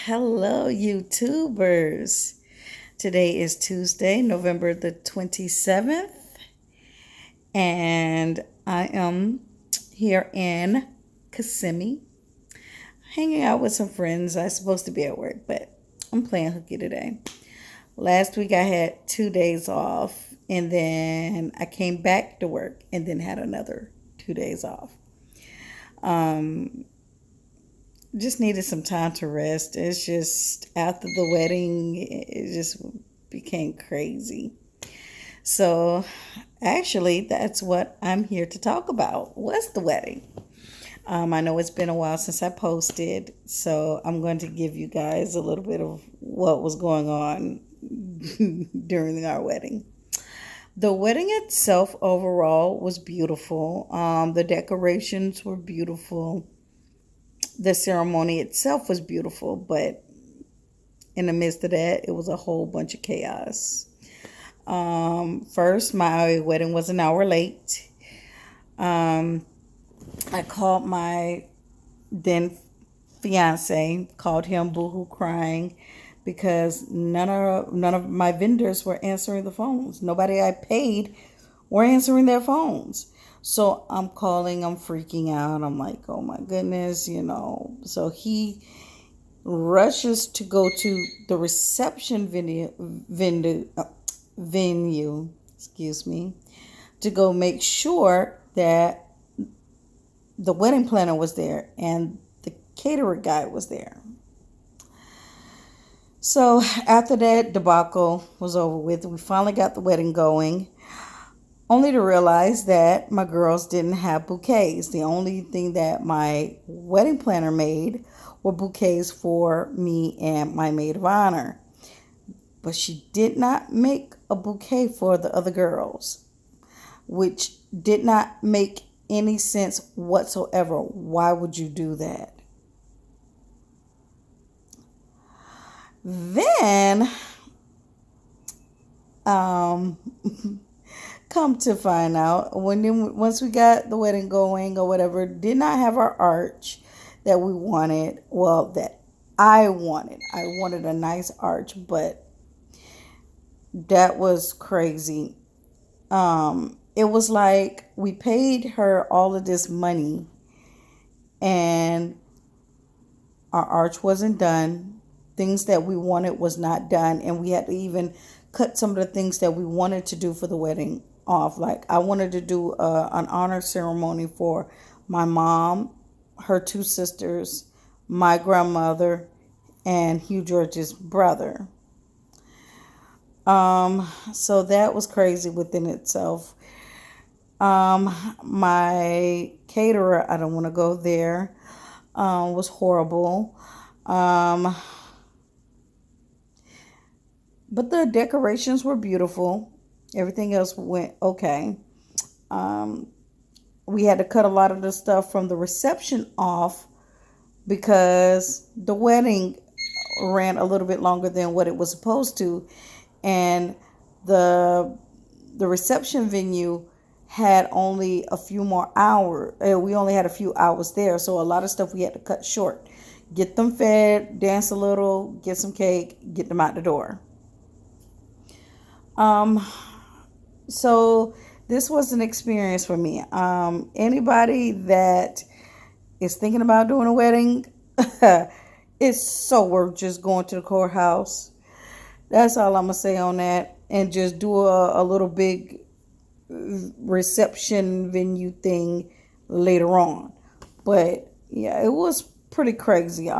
Hello, YouTubers. Today is Tuesday, November the 27th, and I am here in Kissimmee, hanging out with some friends. I'm supposed to be at work, but I'm playing hooky today. Last week I had 2 days off, and then I came back to work and then had another 2 days off. Um, just needed some time to rest. It's just after the wedding, it just became crazy. So, actually, that's what I'm here to talk about. What's the wedding? I know it's been a while since I posted, so I'm going to give you guys a little bit of what was going on during our wedding. The wedding itself overall was beautiful. The decorations were beautiful. The ceremony itself was beautiful, but in the midst of that, it was a whole bunch of chaos. First, my wedding was an hour late. Um, I called my then fiance, called him boohoo crying because none of my vendors were answering the phones. Nobody I paid were answering their phones. So I'm calling, I'm freaking out. I'm like, oh my goodness. So he rushes to go to the reception venue, excuse me, to go make sure that the wedding planner was there and the caterer guy was there. So after that debacle was over with, we finally got the wedding going, only to realize that my girls didn't have bouquets. The only thing that my wedding planner made were bouquets for me and my maid of honor. But she did not make a bouquet for the other girls, which did not make any sense whatsoever. Why would you do that? Then, um, come to find out, once we got the wedding going or whatever, did not have our arch that we wanted. Well, that I wanted. I wanted a nice arch, but that was crazy. It was like we paid her all of this money and our arch wasn't done. Things that we wanted was not done, and we had to even cut some of the things that we wanted to do for the wedding off. Like I wanted to do an honor ceremony for my mom, her two sisters, my grandmother, and Hugh George's brother. So that was crazy within itself. My caterer, I don't want to go there, was horrible. Um, but the decorations were beautiful. Everything else went okay. Um, we had to cut a lot of the stuff from the reception off because the wedding ran a little bit longer than what it was supposed to, and the the reception venue had only a few more hours. We only had a few hours there, so a lot of stuff we had to cut short. Get them fed, dance a little, get some cake, get them out the door. Um, so this was an experience for me. Anybody that is thinking about doing a wedding, it's so worth just going to the courthouse. That's all I'm gonna say on that, and just do a little big reception venue thing later on. But yeah, it was pretty crazy. Me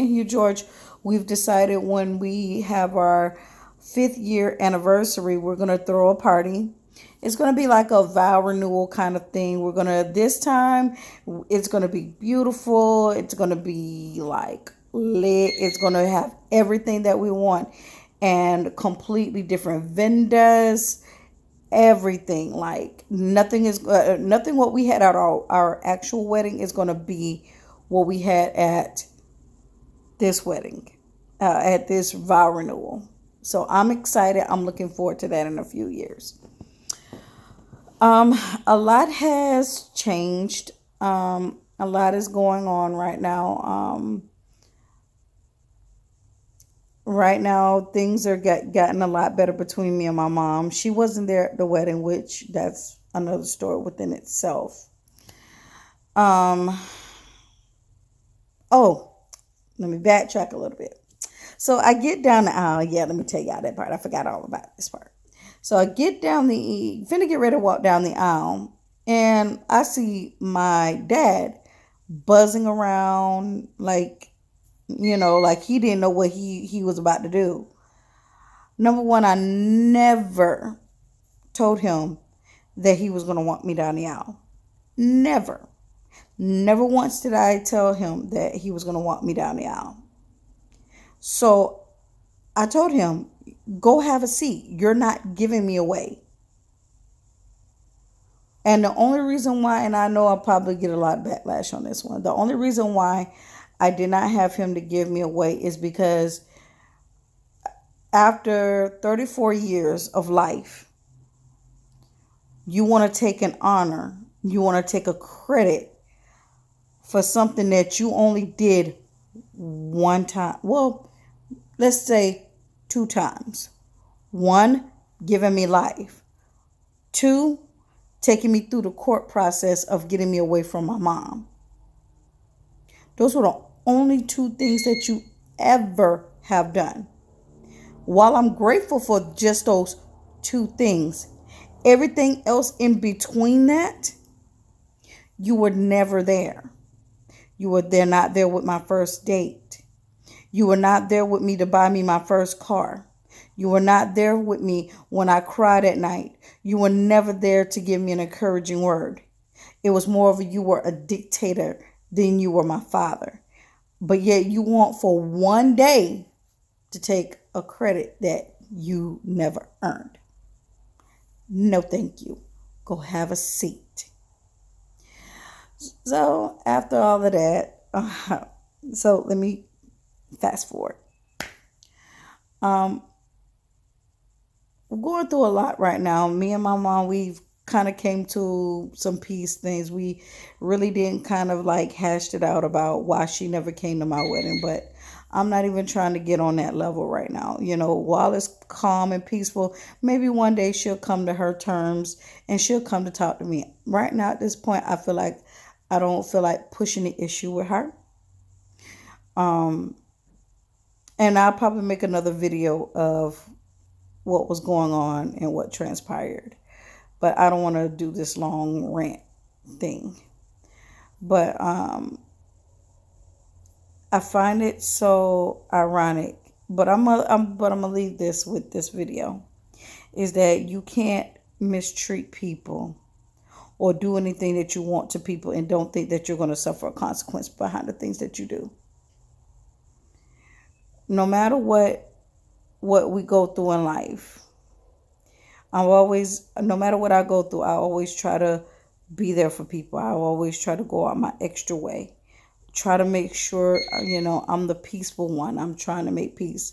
and Hugh George, we've decided when we have our 5th year anniversary, we're gonna throw a party. It's gonna be like a vow renewal kind of thing. We're gonna this time. It's gonna be beautiful. It's gonna be like lit. It's gonna have everything that we want, and completely different vendors, everything. Like nothing what we had at our actual wedding is going to be what we had at this wedding, at this vow renewal. So I'm excited. I'm looking forward to that in a few years. A lot has changed. A lot is going on right now. Right now, things are gotten a lot better between me and my mom. She wasn't there at the wedding, which that's another story within itself. Um, oh, let me backtrack a little bit. So I get down the aisle. Yeah, let me tell y'all that part. I forgot all about this part. So I get down finna get ready to walk down the aisle, and I see my dad buzzing around like, like he didn't know what he was about to do. Number one, I never told him that he was going to walk me down the aisle. Never. Never once did I tell him that he was going to walk me down the aisle. So I told him, go have a seat. You're not giving me away. And the only reason why, and I know I'll probably get a lot of backlash on this one, the only reason why I did not have him to give me away is because after 34 years of life, you want to take an honor, you want to take a credit for something that you only did one time. Well, let's say 2 times. One, giving me life. Two, taking me through the court process of getting me away from my mom. Those were the only 2 things that you ever have done. While I'm grateful for just those 2 things, everything else in between that, you were never there. You were not there with my first date. You were not there with me to buy me my first car. You were not there with me when I cried at night. You were never there to give me an encouraging word. It was more of you were a dictator than you were my father. But yet you want for one day to take a credit that you never earned. No, thank you. Go have a seat. So after all of that, so let me fast forward. We're going through a lot right now. Me and my mom, we've kind of came to some peace things. We really didn't kind of like hashed it out about why she never came to my wedding, but I'm not even trying to get on that level right now. While it's calm and peaceful, maybe one day she'll come to her terms and she'll come to talk to me. Right now at this point, I don't feel like pushing the issue with her. And I'll probably make another video of what was going on and what transpired. But I don't want to do this long rant thing. But I find it so ironic. But I'm gonna leave this with this video, is that you can't mistreat people or do anything that you want to people and don't think that you're going to suffer a consequence behind the things that you do. No matter what we go through in life, no matter what I go through, I always try to be there for people. I always try to go out my extra way. Try to make sure, I'm the peaceful one. I'm trying to make peace.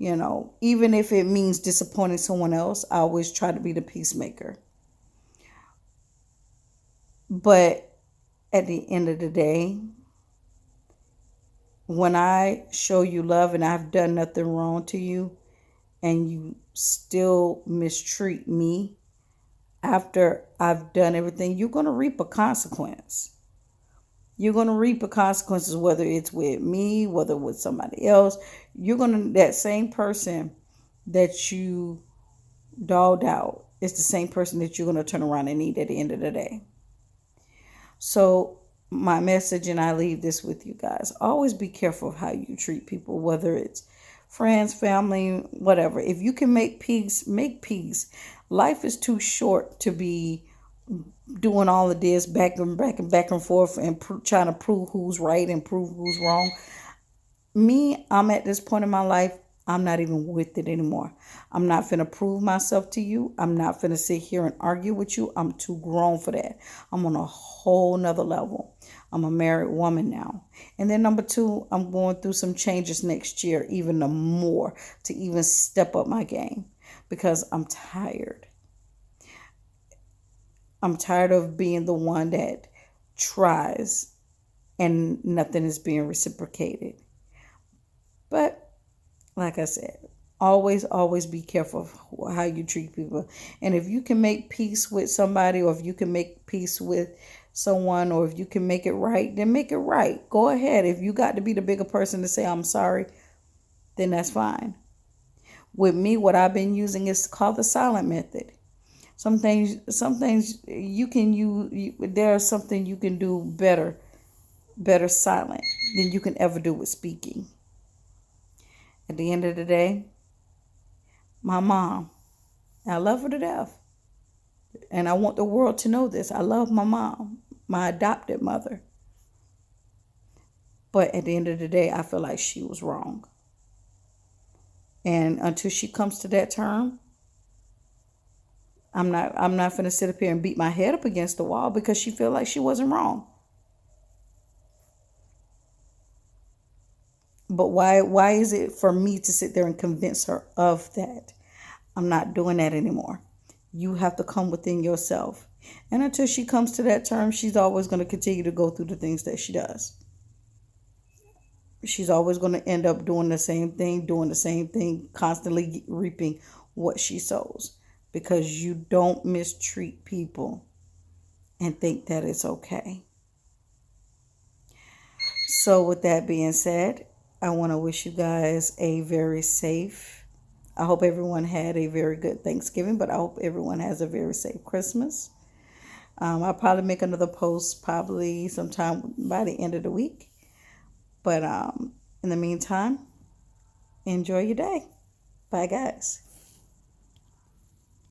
Even if it means disappointing someone else, I always try to be the peacemaker. But at the end of the day, when I show you love and I've done nothing wrong to you and you still mistreat me after I've done everything, you're going to reap a consequence. You're going to reap the consequences, whether it's with me, whether with somebody else. That same person that you dogged out is the same person that you're going to turn around and need at the end of the day. So my message, and I leave this with you guys, always be careful of how you treat people, whether it's friends, family, whatever. If you can make peace, make peace. Life is too short to be doing all of this back and forth and trying to prove who's right and prove who's wrong. I'm at this point in my life, I'm not even with it anymore. I'm not finna prove myself to you. I'm not finna sit here and argue with you. I'm too grown for that. I'm on a whole nother level. I'm a married woman now. And then number 2, I'm going through some changes next year, even more, to even step up my game, because I'm tired. I'm tired of being the one that tries and nothing is being reciprocated. But Like I said, always be careful of how you treat people. And if you can make peace with somebody, or if you can make peace with someone, or if you can make it right, then make it right. Go ahead. If you got to be the bigger person to say I'm sorry, then that's fine. With me, what I've been using is called the silent method. Some things you can there's something you can do better silent than you can ever do with speaking. At the end of the day, my mom, I love her to death. And I want the world to know this. I love my mom, my adopted mother. But at the end of the day, I feel like she was wrong. And until she comes to that term, I'm not gonna sit up here and beat my head up against the wall because she feel like she wasn't wrong. But why is it for me to sit there and convince her of that? I'm not doing that anymore. You have to come within yourself. And until she comes to that term, she's always going to continue to go through the things that she does. She's always going to end up doing the same thing, constantly reaping what she sows. Because you don't mistreat people and think that it's okay. So with that being said, I want to wish you guys a very safe, I hope everyone had a very good Thanksgiving, but I hope everyone has a very safe Christmas. I'll probably make another post probably sometime by the end of the week. But in the meantime, enjoy your day. Bye, guys.